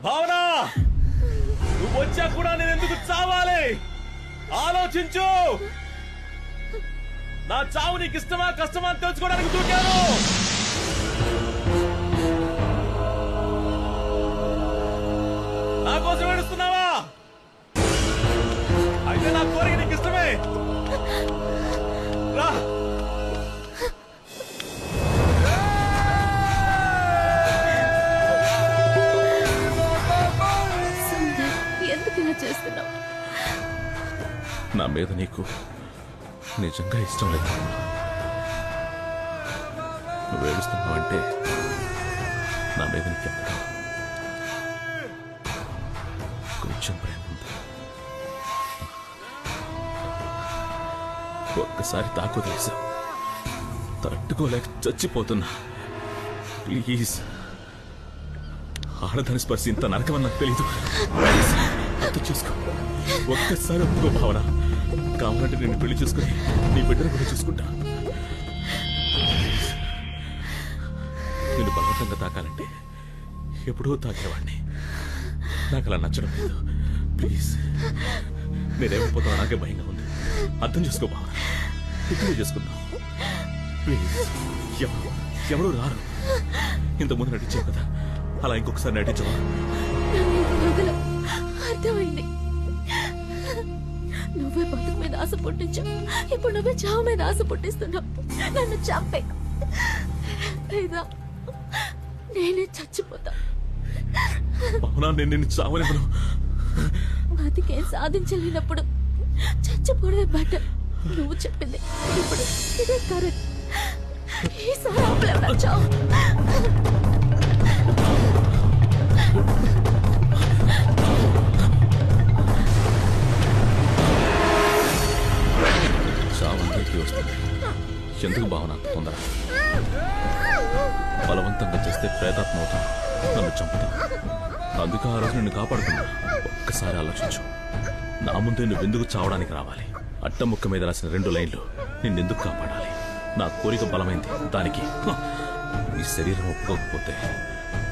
భావన, నువ్వు వచ్చా కూడా నేను ఎందుకు చావాలి? ఆలోచించు. నా చావు నీకు ఇష్టమా కష్టమా అని తెలుసుకోవడానికి దూకాను. నా కోసం ఏడుస్తున్నావా? అయితే నా కోరిక నీకు ఇష్టమే. రా. ఎందుకు ఇలా చేస్తున్నావు? నా మీద నీకు నిజంగా ఇష్టం లేదు. నువ్వు ఏడుస్తున్నావు అంటే నా మీద నీకెప్పుడు కొంచెం ప్రేమ ఉంది. ఒక్కసారి తాకు తెలుసా, తట్టుకోలేక చచ్చిపోతున్నా. ప్లీజ్, ఆడదాని స్పర్శ ఇంత నరకమని నాకు తెలీదు. అర్థం చేసుకో. ఒక్కసారి ఒప్పుకో భావన. కావాలంటే నేను పెళ్లి చూసుకుని నీ బిడ్డను కూడా చూసుకుంటా. నేను బలవంతంగా తాకాలంటే ఎప్పుడూ తాకేవాడిని. నాకు అలా నచ్చడం లేదు. ప్లీజ్, నేనేమైపోతావు నాకే భయంగా ఉంది. అర్థం చేసుకో భావన. ఇప్పుడే చేసుకుందాం ప్లీజ్. ఎవరు రారు. ఇంతకుముందు నటించావు కదా, అలా ఇంకొకసారి నటించవా? అర్థమైంది. నువ్వే బతుకు మీద ఆశ పుట్టించావు, ఇప్పుడు నువ్వే చావు మీద ఆశ పుట్టిస్తున్నావు. నన్ను చంపే లేదా నేనే చచ్చిపోతా. అవునా? నేను నిన్ను చావలేను. బతికేం సాధించలేనప్పుడు చచ్చిపోవడమే బెటర్. నువ్వు చెప్పింది ఇప్పుడు ఇదే కరెక్ట్. ఈసారి ఆపలేవు చావు. చావందరికీ వస్తుంది. ఎందుకు భావన అంత తొందర? బలవంతంగా చేస్తే ప్రేతాత్మ అవుతాను, నన్ను చంపుతా. అందుకే ఆ రోజు నిన్ను కాపాడుకున్నా. ఒక్కసారి ఆలోచించు. నా ముందే నువ్వెందుకు చావడానికి రావాలి? అట్టముక్క మీద రాసిన 2 లైన్లు నిన్నెందుకు కాపాడాలి? నా కోరిక బలమైంది. దానికి నీ శరీరం ఒప్పుకోకపోతే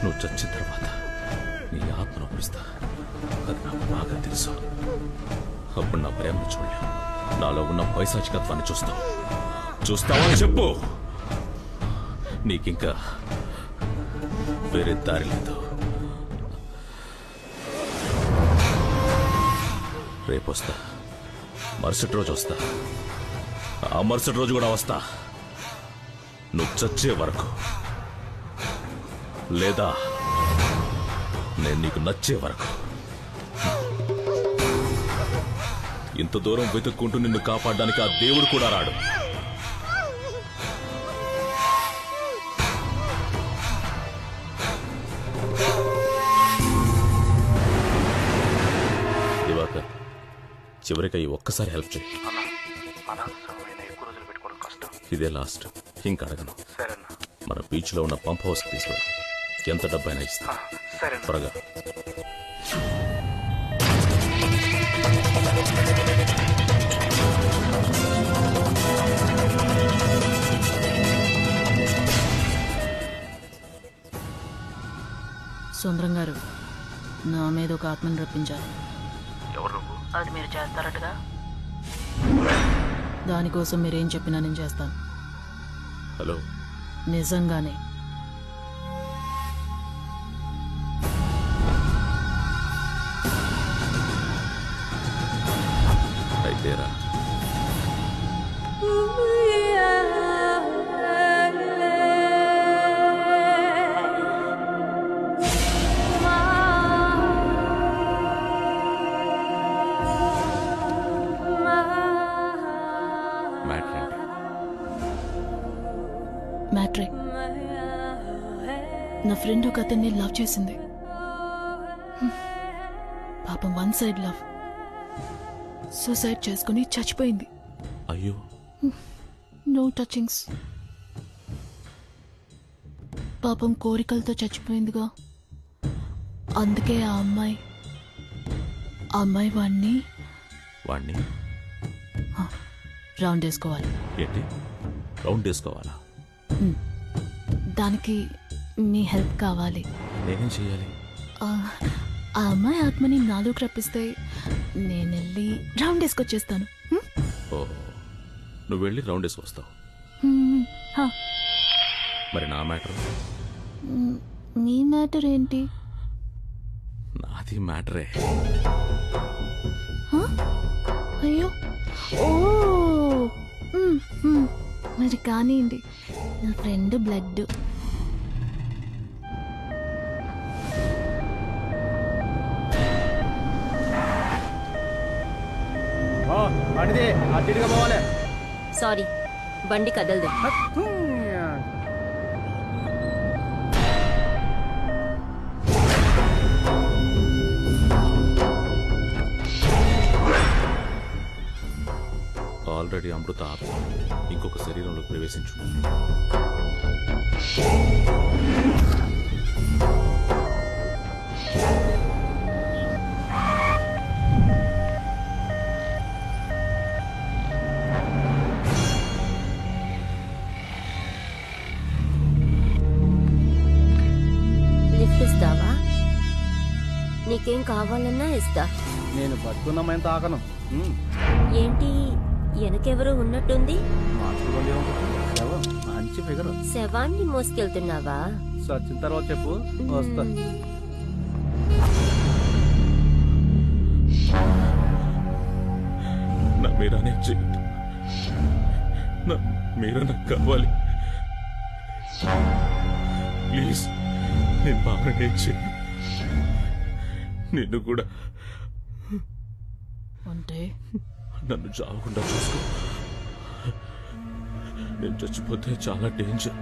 నువ్వు చచ్చిన తర్వాత నీ ఆత్మను ఒప్పిస్తా. అది నాకు బాగా తెలుసు. అప్పుడు నా ప్రేమను చూడలేవు. నాలో ఉన్న పైశాచికత్వాన్ని చూస్తావా అని చెప్పు. నీకింకా వేరే దారి లేదు. రేపు వస్తా, మరుసటి రోజు వస్తా, ఆ మరుసటి రోజు కూడా వస్తా. నువ్వు చచ్చే వరకు, లేదా నేను నీకు నచ్చే వరకు. ఇంత దూరం వెతుక్కుంటూ నిన్ను కాపాడడానికి ఆ దేవుడు కూడా రాడు. దివాకర్, చివరికి ఈ ఒక్కసారి హెల్ప్ చేయి. ఇదే లాస్ట్, ఇంకా అడగను. మన బీచ్ లో ఉన్న పంప్ హౌస్ తీసుకురా. ఎంత డబ్బైనా ఇస్తా. త్వరగా. సుందరం గారు, నా మీద ఒక ఆత్మని రప్పించాలి. ఎవరు నువ్వు? అది మీరు చేస్తారటగా. దానికోసం మీరేం చెప్పినా నేను చేస్తాను. హలో, నిజంగానే. అయితేరా. మ్యాట్రే, నా ఫ్రెండ్ ఒక అతన్ని లవ్ చేసింది. పాపం వన్ సైడ్ లవ్. సూసైడ్ చేసుకుని చచ్చిపోయింది. అయ్యో. No touchings. పాపం కోరికలతో చచ్చిపోయిందిగా. అందుకే ఆ అమ్మాయి అమ్మాయి వాణ్ణి వాణ్ణి రౌండ్ వేసుకోవాలి. ఏంటి రౌండ్ వేసుకోవాలా? దానికి మీ హెల్ప్ కావాలి. నేనేం చెయ్యాలి? ఆ అమ్మాయి ఆత్మని నాలోకి రప్పిస్తే నేను వెళ్ళి రౌండ్ వేసుకొచ్చేస్తాను. ఓ నువ్వు వెళ్ళి రౌండ్ వేసుకొస్తావు. మరి నా మ్యాటర్? మీ మ్యాటర్ ఏంటి? నాది మ్యాటరే. అయ్యో ఓ మరి కానివ్వండి. నా ఫ్రెండ్ బ్లడ్. సారీ, బండి కదలదు. ఆల్రెడీ అమృత ఆత్మ ఇంకొక శరీరంలోకి ప్రవేశించు. లిఫ్ట్ ఇస్తావా? నీకేం కావాలన్నా ఇస్తా. నేను బతుకున్నామైనా తాకను. ఏంటి వెనకెవరో ఉన్నట్టుంది? మంచి ఫిగర్. శవాన్ని మోసుకెళ్తున్నావా? సచిన తర్వాత చెప్పు, వస్తా. నా మీరానే చెయ్యండి. నా మీరా నాకు కావాలి ప్లీజ్. నేను బాగానే చెయ్యి. నిన్ను కూడా అంటే నన్ను చావకుండా చూసుకో. నేను చచ్చిపోతే చాలా డేంజర్.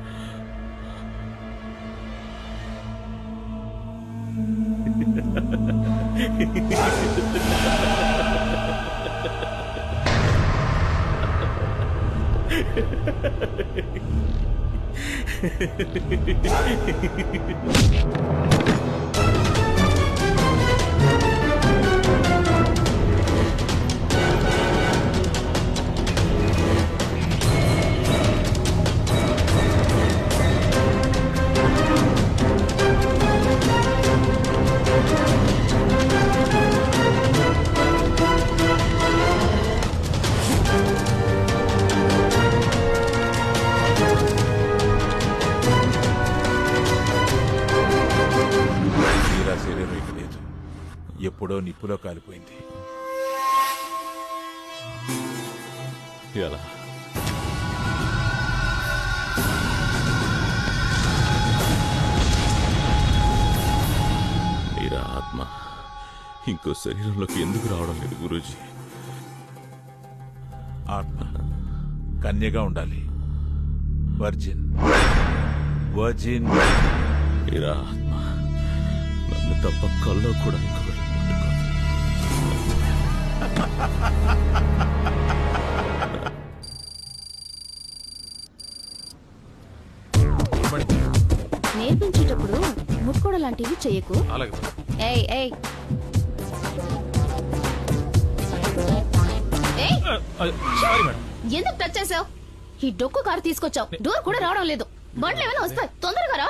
ఎప్పుడో నిప్పులో కాలిపోయింది. ఎలా? మీరా ఆత్మ ఇంకో శరీరంలోకి ఎందుకు రావడం లేదు గురూజీ? ఆత్మ కన్యగా ఉండాలి. Virgin virgin. మీరా ఆత్మ నన్ను తప్ప కల్లో కూడా ఇంకొకటి ముట్టుకోదు. నేర్పించేటప్పుడు ముట్టుకోవడం లాంటివి చెయ్యకు. ఏయ్ ఏయ్ ఎందుకు టచ్ చేసావు? ఈ డొక్కు కారు తీసుకొచ్చావు, డోర్ కూడా రావడం లేదు. బండ్లు ఏమైనా వస్తాయి, తొందరగా రా.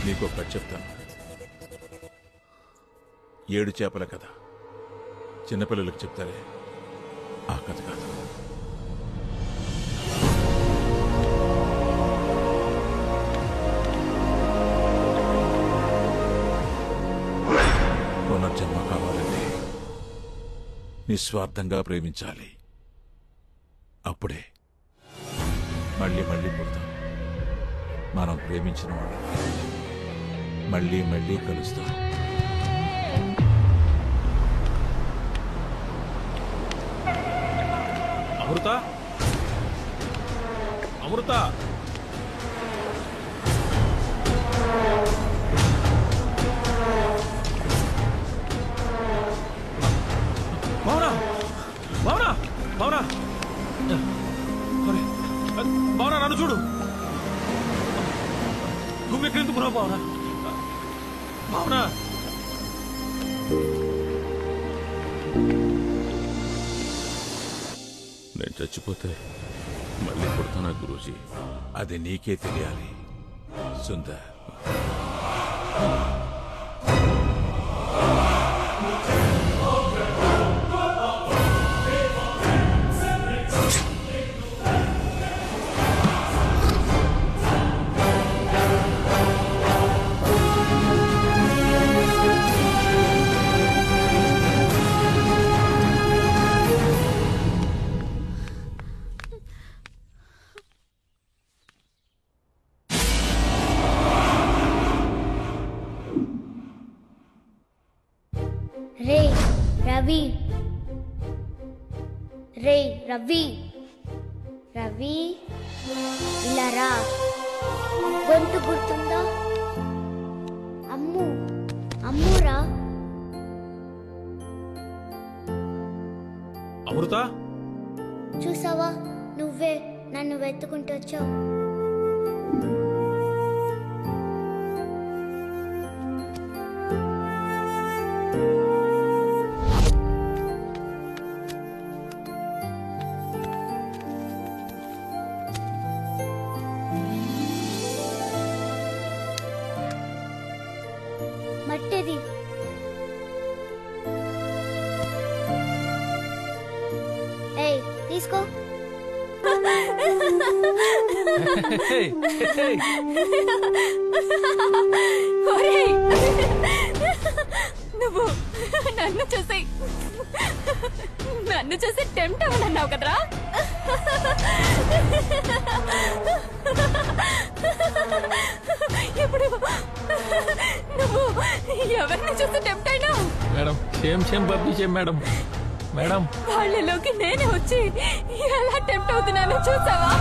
నీకు ఒక కథ చెప్తాను. 7 చేపల కథ. చిన్నపిల్లలకు చెప్తారే ఆ కథ కాదు. పునర్జన్మ కావాలంటే నిస్వార్థంగా ప్రేమించాలి. అప్పుడే మళ్ళీ మళ్ళీ పుడతాం. మనం ప్రేమించిన వాళ్ళని మళ్ళీ మళ్ళీ కలుస్తాం. అమృత, అమృత, భావనా, భావనా, భావనా, భావనా, నన్ను చూడు. నువ్వెక్కడెందుకున్నావు భావనా? భావనా, నేను చచ్చిపోతే మళ్ళీ పుడతానా గురూజీ? అది నీకే తెలియాలి సుందర్. రే రవి, రే రవి, రవి ఇలా రా. గొంతు గుర్తుందా? అమ్ము, అమ్మురా. అమృత, చూసావా, నువ్వే నన్ను వెతుకుంటూ వచ్చావు. మట్టేది ఏయ్ తీసుకో. ఒరేయ్, నువ్వు నన్ను చూసి టెంప్ట్ అవ్వనన్నావు కదరా? ఇప్పుడు నువ్వు ఎవరిని చూసి టెంప్ట్ అయినావు? మేడం, క్షేమ్ పంపించే మేడం. మేడం, వాళ్ళలోకి నేనే వచ్చి ఎలా టెంప్ట్ అవుతున్నానో చూసావా?